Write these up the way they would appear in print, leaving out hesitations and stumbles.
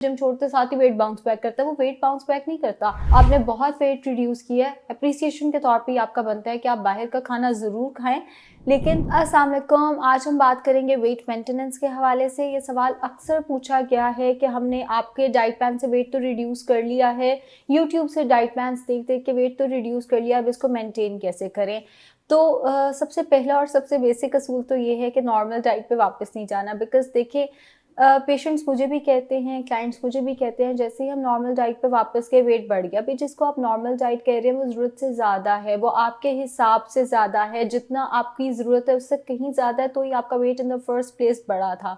Gym छोड़ते साथ ही wait bounce back करता है, वो वेट बाउंस बैक नहीं करता। आपने बहुत वेट रिड्यूस किया है, अप्रिसिएशन के तौर पे आपका बनता है कि आप बाहर का खाना ज़रूर खाएं। लेकिन अस्सलाम वालेकुम, आज हम बात करेंगे वेट मेंटेनेंस के हवाले से। ये सवाल अक्सर पूछा गया है कि हमने आपके डाइट प्लान से वेट तो रिड्यूस कर लिया है, यूट्यूब से डाइट प्लान देख देख के वेट तो रिड्यूस कर लिया, अब इसको मेंटेन कैसे करें। तो सबसे पहला और सबसे बेसिक असूल तो ये है कि नॉर्मल डाइट पे वापस नहीं जाना। बिकॉज देखिए, पेशेंट्स मुझे भी कहते हैं, क्लाइंट्स मुझे भी कहते हैं, जैसे ही हम नॉर्मल डाइट पे वापस गए वेट बढ़ गया। अभी जिसको आप नॉर्मल डाइट कह रहे हैं वो ज़रूरत से ज़्यादा है, वो आपके हिसाब से ज़्यादा है, जितना आपकी ज़रूरत है उससे कहीं ज़्यादा है, तो ही आपका weight in the first place बढ़ा था।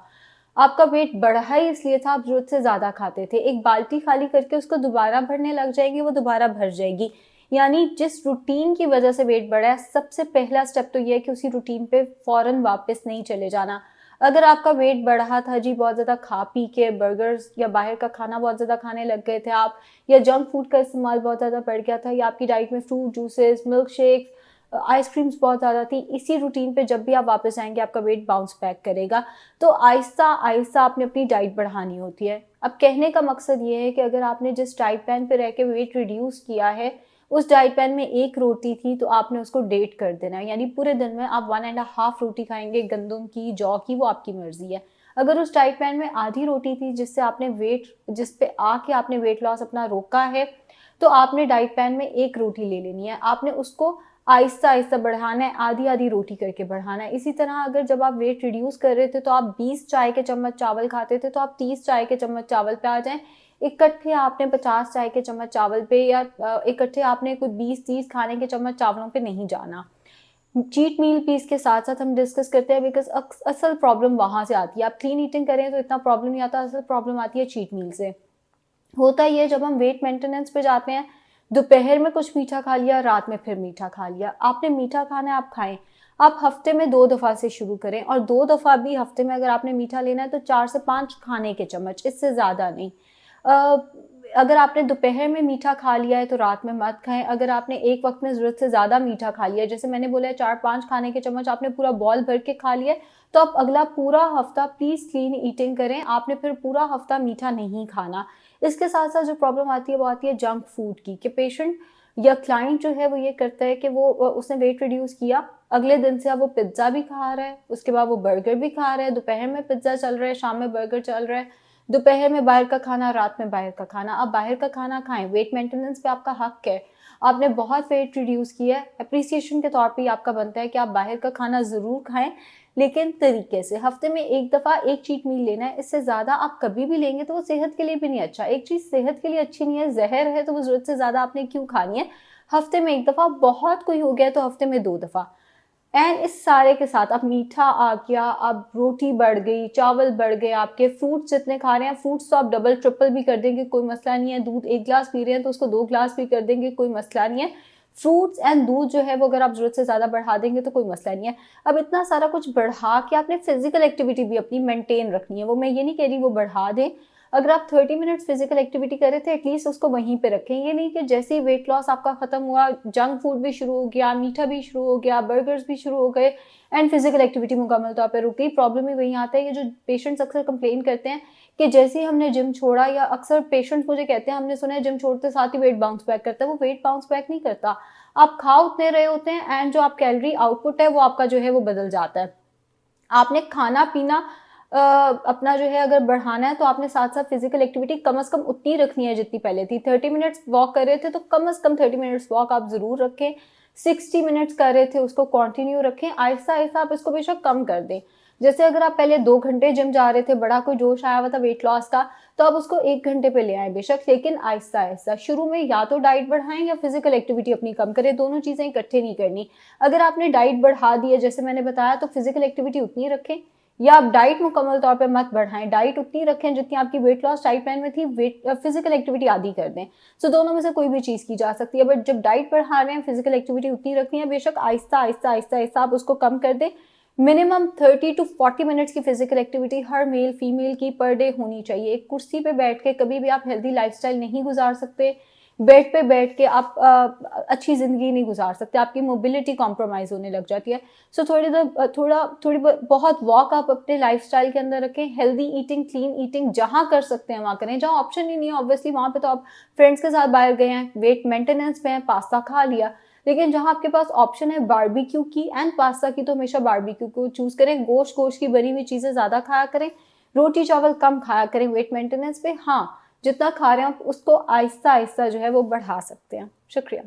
आपका वेट बढ़ा ही इसलिए था, आप ज़रूरत से ज़्यादा खाते थे। एक बाल्टी खाली करके उसको दोबारा भरने लग जाएंगे, वो दोबारा भर जाएगी। यानी जिस रूटीन की वजह से वेट बढ़ा है, सबसे पहला स्टेप तो ये है कि उसी रूटीन पे फौरन वापस नहीं चले जाना। अगर आपका वेट बढ़ा था जी, बहुत ज़्यादा खा पी के, बर्गर्स या बाहर का खाना बहुत ज़्यादा खाने लग गए थे आप, या जंक फूड का इस्तेमाल बहुत ज़्यादा बढ़ गया था, या आपकी डाइट में fruit juices, milk shakes, ice creams बहुत ज़्यादा थी, इसी रूटीन पे जब भी आप वापस आएंगे आपका वेट बाउंस बैक करेगा। तो आहिस्ता आहिस्ता आपने अपनी डाइट बढ़ानी होती है। अब कहने का मकसद ये है कि अगर आपने जिस डाइट प्लान पे रह के वेट रिड्यूस किया है, उस डाइट प्लान में एक रोटी थी तो आपने उसको डेट कर देना है। यानी पूरे दिन में आप 1.5 रोटी खाएंगे, गंदम की, जौ की, वो आपकी मर्जी है। अगर उस डाइट प्लान में आधी रोटी थी जिससे आपने जिस पे आके आपने वेट लॉस अपना रोका है, तो आपने डाइट प्लान में एक रोटी ले लेनी है। आपने उसको आहिस्ता आहिस्ता बढ़ाना है, आधी आधी रोटी करके बढ़ाना है। इसी तरह अगर जब आप वेट रिड्यूस कर रहे थे तो आप 20 चाय के चम्मच चावल खाते थे, तो आप 30 चाय के चम्मच चावल पे आ जाएं। इकट्ठे आपने 50 चाय के चम्मच चावल पे, या इकट्ठे आपने कोई 20-30 खाने के चम्मच चावलों पे नहीं जाना। चीट मील पीस के साथ साथ हम डिस्कस करते हैं, बिकॉज असल प्रॉब्लम वहां से आती है। आप क्लीन ईटिंग करें तो इतना प्रॉब्लम नहीं आता, असल प्रॉब्लम आती है चीट मील से। होता ही है जब हम वेट मेंटेनेंस पे जाते हैं, दोपहर में कुछ मीठा खा लिया, रात में फिर मीठा खा लिया। आपने मीठा खाना है, आप खाएं। आप हफ्ते में 2 दफा से शुरू करें, और 2 दफा भी हफ्ते में अगर आपने मीठा लेना है तो 4 से 5 खाने के चम्मच, इससे ज्यादा नहीं। अगर आपने दोपहर में मीठा खा लिया है तो रात में मत खाएं। अगर आपने एक वक्त में जरूरत से ज्यादा मीठा खा लिया है, जैसे मैंने बोला है 4-5 खाने के चम्मच आपने पूरा बॉल भर के खा लिया है, तो आप अगला पूरा हफ्ता प्लीज क्लीन ईटिंग करें। आपने फिर पूरा हफ्ता मीठा नहीं खाना। इसके साथ साथ जो प्रॉब्लम आती है वो आती है जंक फूड की, कि पेशेंट या क्लाइंट जो है वो ये करता है कि वो उसने वेट रिड्यूस किया, अगले दिन से अब वो पिज्जा भी खा रहा है, उसके बाद वो बर्गर भी खा रहा है। दोपहर में पिज्जा चल रहा है, शाम में बर्गर चल रहा है, दोपहर में बाहर का खाना, रात में बाहर का खाना। अब बाहर का खाना खाएं, वेट मेंटेनेंस पे आपका हक है। आपने बहुत वेट रिड्यूस किया है, अप्रिसिएशन के तौर पे आपका बनता है कि आप बाहर का खाना जरूर खाएं, लेकिन तरीके से। हफ्ते में एक दफा एक चीट मील लेना है, इससे ज्यादा आप कभी भी लेंगे तो वो सेहत के लिए भी नहीं अच्छा। एक चीज सेहत के लिए अच्छी नहीं है, जहर है, तो वो जरूरत से ज्यादा आपने क्यों खानी है। हफ्ते में एक दफा बहुत कोई हो गया तो हफ्ते में 2 दफा। एंड इस सारे के साथ अब मीठा आ गया, अब रोटी बढ़ गई, चावल बढ़ गए, आपके फ्रूट्स जितने खा रहे हैं, फ्रूट्स तो आप डबल ट्रिपल भी कर देंगे, कोई मसला नहीं है। दूध 1 गिलास पी रहे हैं तो उसको 2 गिलास भी कर देंगे, कोई मसला नहीं है। फ्रूट्स एंड दूध जो है वो अगर आप जरूरत से ज्यादा बढ़ा देंगे तो कोई मसला नहीं है। अब इतना सारा कुछ बढ़ा के आपने फिजिकल एक्टिविटी भी अपनी मेंटेन रखनी है। वो मैं ये नहीं कह रही वो बढ़ा दें, अगर आप 30 मिनट्स फिजिकल एक्टिविटी कर रहे थे एटलीस्ट उसको वहीं पे रखें। ये नहीं कि जैसे ही वेट लॉस आपका खत्म हुआ, जंक फूड भी शुरू हो गया, मीठा भी शुरू हो गया, बर्गर्स भी शुरू हो गए, एंड फिजिकल एक्टिविटी मुकम्मल तौर पर रुक गई। प्रॉब्लम ही वहीं आता है। ये जो पेशेंट्स अक्सर कंप्लेन करते हैं कि जैसे ही हमने जिम छोड़ा, या अक्सर पेशेंट्स मुझे कहते हैं हमने सुना है जिम छोड़ते साथ ही वेट बाउंस बैक करता है, वो वेट बाउंस बैक नहीं करता। आप खा उतने रहे होते हैं एंड जो आप कैलोरी आउटपुट है वो आपका जो है वो बदल जाता है। आपने खाना पीना अपना जो है अगर बढ़ाना है तो आपने साथ साथ फिजिकल एक्टिविटी कम से कम उतनी रखनी है जितनी पहले थी। 30 मिनट्स वॉक कर रहे थे तो कम से कम 30 मिनट्स वॉक आप जरूर रखें। 60 मिनट्स कर रहे थे उसको कंटिन्यू रखें। आहिस्ता आहिस्ता आप इसको बेशक कम कर दें। जैसे अगर आप पहले 2 घंटे जिम जा रहे थे, बड़ा कोई जोश आया हुआ था वेट लॉस का, तो आप उसको 1 घंटे पे ले आए बेशक, लेकिन आहिस्ता आहिस्ता। शुरू में या तो डाइट बढ़ाएं या फिजिकल एक्टिविटी अपनी कम करें, दोनों चीजें इकट्ठे नहीं करनी। अगर आपने डाइट बढ़ा दी है जैसे मैंने बताया, तो फिजिकल एक्टिविटी उतनी रखें, या आप डाइट मुकम्मल तौर पे मत बढ़ाएं, डाइट उतनी रखें जितनी आपकी वेट लॉस डाइट प्लान में थी, वेट फिजिकल एक्टिविटी आधी कर दें। सो दोनों में से कोई भी चीज की जा सकती है, बट जब डाइट बढ़ा रहे हैं फिजिकल एक्टिविटी उतनी रखनी है। बेशक आहिस्ता आहिस्ता आहिस्ता आहिस्ता आप उसको कम कर दें। मिनिमम 30 to 40 मिनट्स की फिजिकल एक्टिविटी हर मेल फीमेल की पर डे होनी चाहिए। एक कुर्सी पे बैठ के कभी भी आप हेल्दी लाइफस्टाइल नहीं गुजार सकते। बेड पे बैठ के आप अच्छी ज़िंदगी नहीं गुजार सकते, आपकी मोबिलिटी कॉम्प्रोमाइज़ होने लग जाती है। सो थोड़ी बहुत वॉक आप अपने लाइफस्टाइल के अंदर रखें। हेल्दी ईटिंग, क्लीन ईटिंग जहाँ कर सकते हैं वहाँ करें। जहाँ ऑप्शन ही नहीं है ऑब्वियसली वहाँ पे तो आप फ्रेंड्स के साथ बाहर गए हैं, वेट मेंटेनेंस पे हैं, पास्ता खा लिया। लेकिन जहाँ आपके पास ऑप्शन है बारबेक्यू की एंड पास्ता की, तो हमेशा बारबेक्यू को चूज करें। गोश्त की बनी हुई चीज़ें ज़्यादा खाया करें, रोटी चावल कम खाया करें वेट मेंटेनेंस पे। हाँ, जितना खा रहे हैं आप उसको आहिस्ता आहिस्ता जो है वो बढ़ा सकते हैं। शुक्रिया।